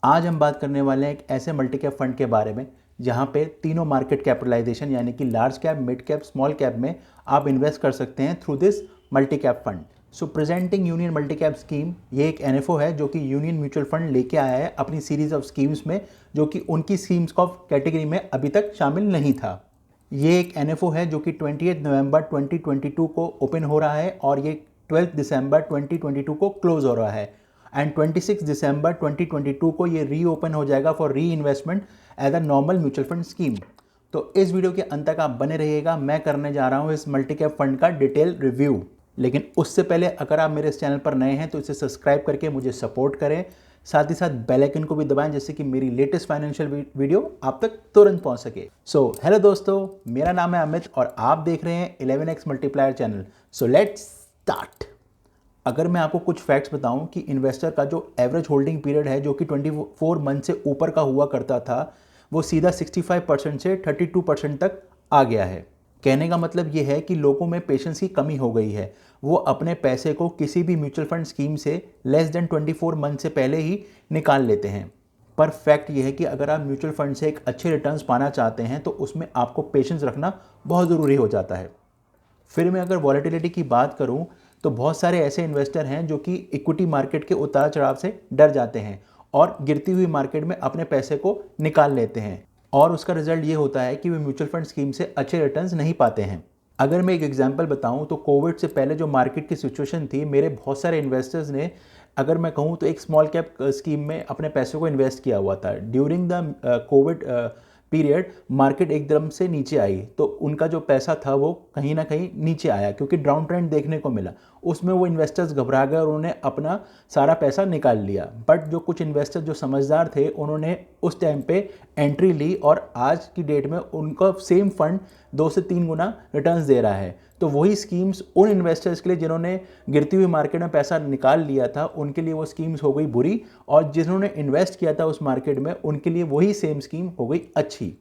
आज हम बात करने वाले हैं एक ऐसे मल्टी कैप फंड के बारे में जहां पे तीनों मार्केट कैपिटलाइजेशन यानी कि large cap, mid cap, small cap में आप इन्वेस्ट कर सकते हैं through this multi cap fund. So presenting Union multi cap scheme, ये एक एनएफओ है जो कि यूनियन म्यूचुअल फंड लेके आया है अपनी सीरीज ऑफ स्कीम्स में, जो कि उनकी स्कीम्स ऑफ कैटेगरी में अभी तक शामिल नहीं था। ये एक एनएफओ है जो कि 28 नवंबर 2022 को ओपन हो रहा है और ये 12 दिसंबर 2022 को क्लोज हो रहा है एंड 26 दिसंबर 2022 को ये रीओपन हो जाएगा for reinvestment as a normal mutual fund scheme. तो इस वीडियो के अंत तक आप बने रहिएगा, मैं करने जा रहा हूँ इस मल्टी कैप फंड का डिटेल रिव्यू। लेकिन उससे पहले अगर आप मेरे इस चैनल पर नए हैं तो इसे सब्सक्राइब करके मुझे सपोर्ट करें, साथ ही साथ बेल आइकन को भी दबाएं जिससे कि मेरी लेटेस्ट फाइनेंशियल वीडियो आप तक तुरंत पहुंच सके। सो हेलो दोस्तों, मेरा नाम है अमित और आप देख रहे हैं 11x multiplier channel. So let's start. अगर मैं आपको कुछ फैक्ट्स बताऊं कि इन्वेस्टर का जो एवरेज होल्डिंग पीरियड है जो कि 24 मंथ से ऊपर का हुआ करता था, वो सीधा 65% से 32% तक आ गया है। कहने का मतलब ये है कि लोगों में पेशेंस की कमी हो गई है, वो अपने पैसे को किसी भी म्यूचुअल फंड स्कीम से लेस देन 24 मंथ से पहले ही निकाल लेते हैं। पर फैक्ट ये है कि अगर आप म्यूचुअल फंड से एक अच्छे रिटर्न्स पाना चाहते हैं तो उसमें आपको पेशेंस रखना बहुत ज़रूरी हो जाता है। फिर मैं अगर वॉलेटिलिटी की बात करूं तो बहुत सारे ऐसे इन्वेस्टर हैं जो कि इक्विटी मार्केट के उतार चढ़ाव से डर जाते हैं और गिरती हुई मार्केट में अपने पैसे को निकाल लेते हैं और उसका रिजल्ट ये होता है कि वे म्यूचुअल फंड स्कीम से अच्छे रिटर्न्स नहीं पाते हैं। अगर मैं एक एग्जांपल बताऊं तो कोविड से पहले जो मार्केट की सिचुएशन थी, मेरे बहुत सारे इन्वेस्टर्स ने, अगर मैं कहूं तो एक स्मॉल कैप स्कीम में अपने पैसों को इन्वेस्ट किया हुआ था। During the Covid period market एकदम से नीचे आई तो उनका जो पैसा था वो कहीं ना कहीं नीचे आया क्योंकि डाउन ट्रेंड देखने को मिला। उसमें वो इन्वेस्टर्स घबरा गए और उन्होंने अपना सारा पैसा निकाल लिया। बट जो कुछ इन्वेस्टर जो समझदार थे उन्होंने उस टाइम पे एंट्री ली और आज की डेट में उनका सेम फंड 2 से 3 गुना रिटर्न्स दे रहा है। तो वही स्कीम्स उन इन्वेस्टर्स के लिए जिन्होंने गिरती हुई मार्केट में पैसा निकाल लिया था, उनके लिए वो स्कीम्स हो गई बुरी, और जिन्होंने इन्वेस्ट किया था उस मार्केट में उनके लिए वही सेम स्कीम हो गई अच्छी।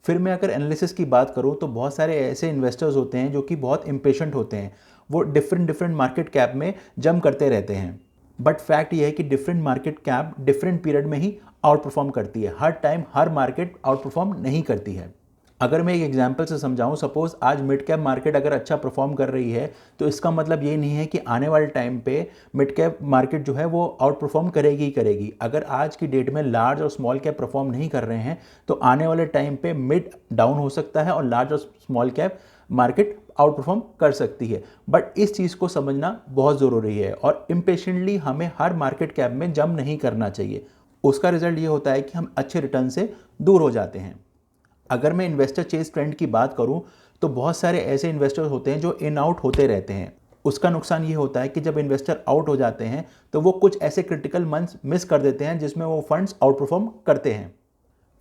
फिर मैं अगर एनालिसिस की बात करूं तो बहुत सारे ऐसे इन्वेस्टर्स होते हैं जो कि बहुत इम्पेशेंट होते हैं, वो डिफरेंट मार्केट कैप में जंप करते रहते हैं। बट फैक्ट ये है कि different market cap different period में ही आउट परफॉर्म करती है, हर टाइम हर मार्केट आउट परफॉर्म नहीं करती है। अगर मैं एक एग्जांपल से समझाऊं, सपोज आज मिड कैप मार्केट अगर अच्छा परफॉर्म कर रही है तो इसका मतलब ये नहीं है कि आने वाले टाइम पे मिड कैप मार्केट जो है वो आउट परफॉर्म करेगी ही करेगी। अगर आज की डेट में लार्ज और स्मॉल कैप परफॉर्म नहीं कर रहे हैं तो आने वाले टाइम पे मिड डाउन हो सकता है और लार्ज और small cap market out perform कर सकती है। बट इस चीज़ को समझना बहुत ज़रूरी है और इम्पेशेंटली हमें हर मार्केट कैप में जंप नहीं करना चाहिए। उसका रिजल्ट ये होता है कि हम अच्छे रिटर्न से दूर हो जाते हैं। अगर मैं इन्वेस्टर चेज ट्रेंड की बात करूं तो बहुत सारे ऐसे इन्वेस्टर होते हैं जो इन आउट होते रहते हैं। उसका नुकसान ये होता है कि जब इन्वेस्टर आउट हो जाते हैं तो वो कुछ ऐसे क्रिटिकल मंथ्स मिस कर देते हैं जिसमें वो फंड्स आउट परफॉर्म करते हैं।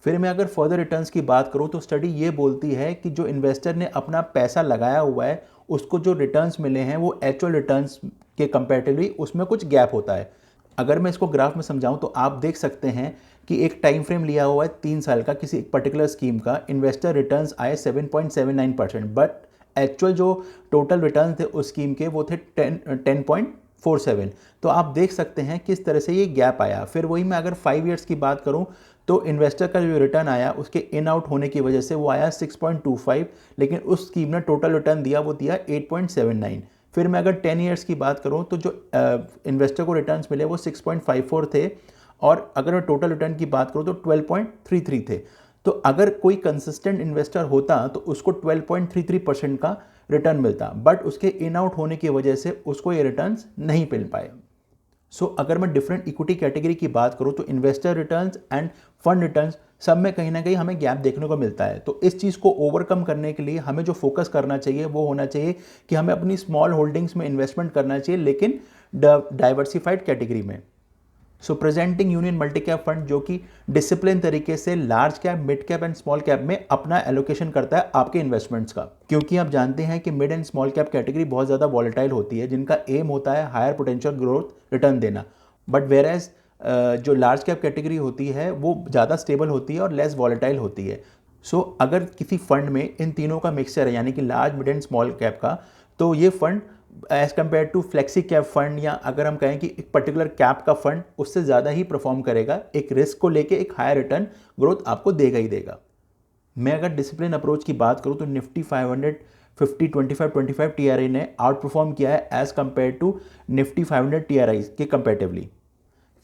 फिर मैं अगर फर्दर रिटर्न्स की बात करूं तो स्टडी ये बोलती है कि जो इन्वेस्टर ने अपना पैसा लगाया हुआ है उसको जो रिटर्न्स मिले हैं वो एक्चुअल रिटर्न्स के कंपैरेटिवली उसमें कुछ गैप होता है। अगर मैं इसको ग्राफ में समझाऊं तो आप देख सकते हैं कि एक टाइम फ्रेम लिया हुआ है 3 साल का, किसी एक पर्टिकुलर स्कीम का इन्वेस्टर रिटर्न्स आए 7.79%, बट एक्चुअल जो टोटल रिटर्न्स थे उस स्कीम के वो थे 10.47। तो आप देख सकते हैं किस तरह से ये गैप आया। फिर वही मैं अगर 5 ईयर्स की बात करूं तो इन्वेस्टर का जो रिटर्न आया उसके इन आउट होने की वजह से वो आया 6.25, लेकिन उस स्कीम ने टोटल रिटर्न दिया वो दिया 8.79। फिर मैं अगर 10 ईयर्स की बात करूं तो जो इन्वेस्टर को रिटर्न्स मिले वो 6.54 थे और अगर मैं टोटल रिटर्न की बात करूं तो 12.33 थे। तो अगर कोई कंसिस्टेंट इन्वेस्टर होता तो उसको 12.33% का रिटर्न मिलता, बट उसके इन आउट होने की वजह से उसको ये रिटर्न्स नहीं मिल पाए। सो अगर मैं डिफरेंट इक्विटी कैटेगरी की बात करूं तो investor returns end fund returns सब में कहीं ना कहीं हमें गैप देखने को मिलता है। तो इस चीज़ को ओवरकम करने के लिए हमें जो फोकस करना चाहिए वो होना चाहिए कि हमें अपनी स्मॉल होल्डिंग्स में इन्वेस्टमेंट करना चाहिए, लेकिन डाइवर्सिफाइड कैटेगरी में। So presenting Union multi cap fund जो कि डिसिप्लिन तरीके से large cap, mid cap and small cap में अपना एलोकेशन करता है आपके इन्वेस्टमेंट्स का, क्योंकि आप जानते हैं कि mid and small cap category बहुत ज़्यादा वॉलेटाइल होती है जिनका एम होता है हायर पोटेंशियल ग्रोथ रिटर्न देना। बट वेयर एज जो लार्ज कैप कैटेगरी होती है वो ज़्यादा स्टेबल होती है और लेस वॉलेटाइल होती है। सो अगर किसी फंड में इन तीनों का मिक्सचर है यानी कि large, mid and small cap का, तो ये fund as compared to flexi cap fund, या अगर हम कहें कि एक पर्टिकुलर कैप का फंड उससे ज़्यादा ही परफॉर्म करेगा, एक रिस्क को लेके एक हायर रिटर्न ग्रोथ आपको देगा ही देगा। मैं अगर डिसिप्लिन अप्रोच की बात करूं तो निफ्टी 500 50 25 टीआरआई ने आउट परफॉर्म किया है as compared to Nifty 500 TRI के कंपेरेटिवली।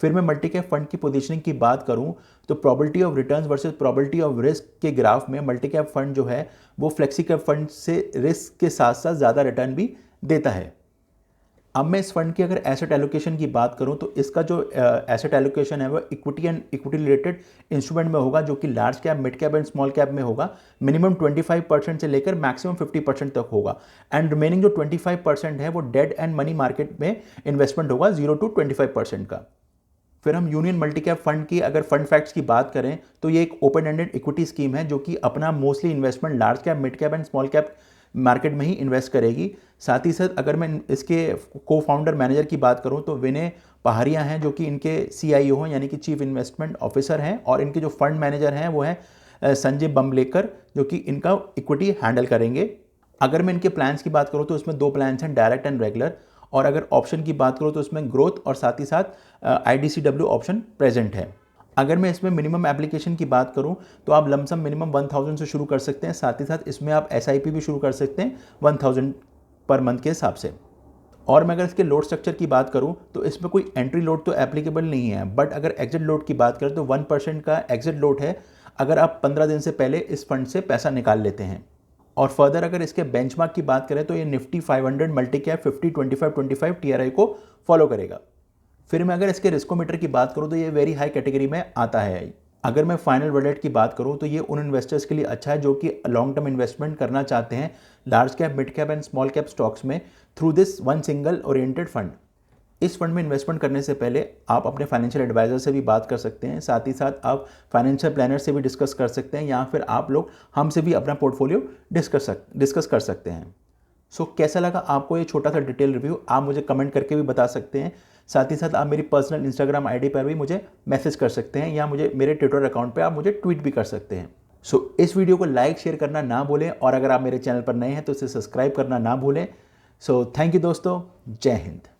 फिर मैं मल्टी कैप फंड की पोजीशनिंग की बात करूं तो probability of returns versus probability of risk के ग्राफ में मल्टी कैप फंड जो है वो फ्लेक्सी कैप फंड से रिस्क के साथ साथ ज़्यादा रिटर्न भी देता है। अब मैं इस फंड की अगर एसेट एलोकेशन की बात करूं तो इसका जो एसेट एलोकेशन है वो equity and equity related instrument में होगा, जो कि large cap, mid cap and small cap में होगा। मिनिमम 25% से लेकर मैक्सिमम 50% तक होगा, एंड रिमेनिंग जो 25% है वो डेट एंड मनी मार्केट में इन्वेस्टमेंट होगा 0 to 25% का। फिर हम यूनियन मल्टी कैप फंड की अगर फंड फैक्ट्स की बात करें तो ये एक ओपन एंडेड इक्विटी स्कीम है जो कि अपना mostly investment large cap, mid cap and small cap market में ही इन्वेस्ट करेगी। साथ ही साथ अगर मैं इसके को फाउंडर मैनेजर की बात करूं तो विनय पहाड़िया हैं, जो कि इनके CIO हैं यानी कि चीफ इन्वेस्टमेंट ऑफिसर हैं, और इनके जो फंड मैनेजर हैं वो हैं संजय बम्बलेकर, जो कि इनका इक्विटी हैंडल करेंगे। अगर मैं इनके प्लान्स की बात करूं तो इसमें 2 प्लान्स हैं, डायरेक्ट एंड रेगुलर, और अगर ऑप्शन की बात करूं तो इसमें ग्रोथ और साथ ही साथ IDCW ऑप्शन प्रेजेंट है। अगर मैं इसमें मिनिमम एप्लीकेशन की बात करूं तो आप लमसम मिनिमम 1000 से शुरू कर सकते हैं, साथ ही साथ इसमें आप SIP भी शुरू कर सकते हैं 1000 पर मंथ के हिसाब से। और मैं अगर इसके लोड स्ट्रक्चर की बात करूं तो इसमें कोई एंट्री लोड तो एप्लीकेबल नहीं है, बट अगर एग्जिट लोड की बात करें तो 1% का एग्जिट लोड है अगर आप 15 दिन से पहले इस फंड से पैसा निकाल लेते हैं। और फर्दर अगर इसके बेंचमार्क की बात करें तो ये निफ्टी 500 मल्टी कैप 50 25 टीआरआई को फॉलो करेगा। फिर मैं अगर इसके रिस्कोमीटर की बात करूं तो ये वेरी हाई कैटेगरी में आता है। अगर मैं फाइनल वर्डिक्ट की बात करूं तो ये उन इन्वेस्टर्स के लिए अच्छा है जो कि लॉन्ग टर्म इन्वेस्टमेंट करना चाहते हैं large cap, mid cap and small cap stocks में through this one single oriented fund. इस फंड में इन्वेस्टमेंट करने से पहले आप अपने फाइनेंशियल एडवाइजर से भी बात कर सकते हैं, साथ ही साथ आप फाइनेंशियल प्लानर से भी डिस्कस कर सकते हैं, या फिर आप लोग हमसे भी अपना पोर्टफोलियो डिस्कस कर सकते हैं। सो कैसा लगा आपको ये छोटा सा डिटेल रिव्यू, आप मुझे कमेंट करके भी बता सकते हैं। साथ ही साथ आप मेरी पर्सनल इंस्टाग्राम ID पर भी मुझे मैसेज कर सकते हैं, या मुझे मेरे ट्विटर अकाउंट पे आप मुझे ट्वीट भी कर सकते हैं। सो इस वीडियो को लाइक शेयर करना ना भूलें, और अगर आप मेरे चैनल पर नए हैं तो इसे सब्सक्राइब करना ना भूलें। सो थैंक यू दोस्तों, जय हिंद।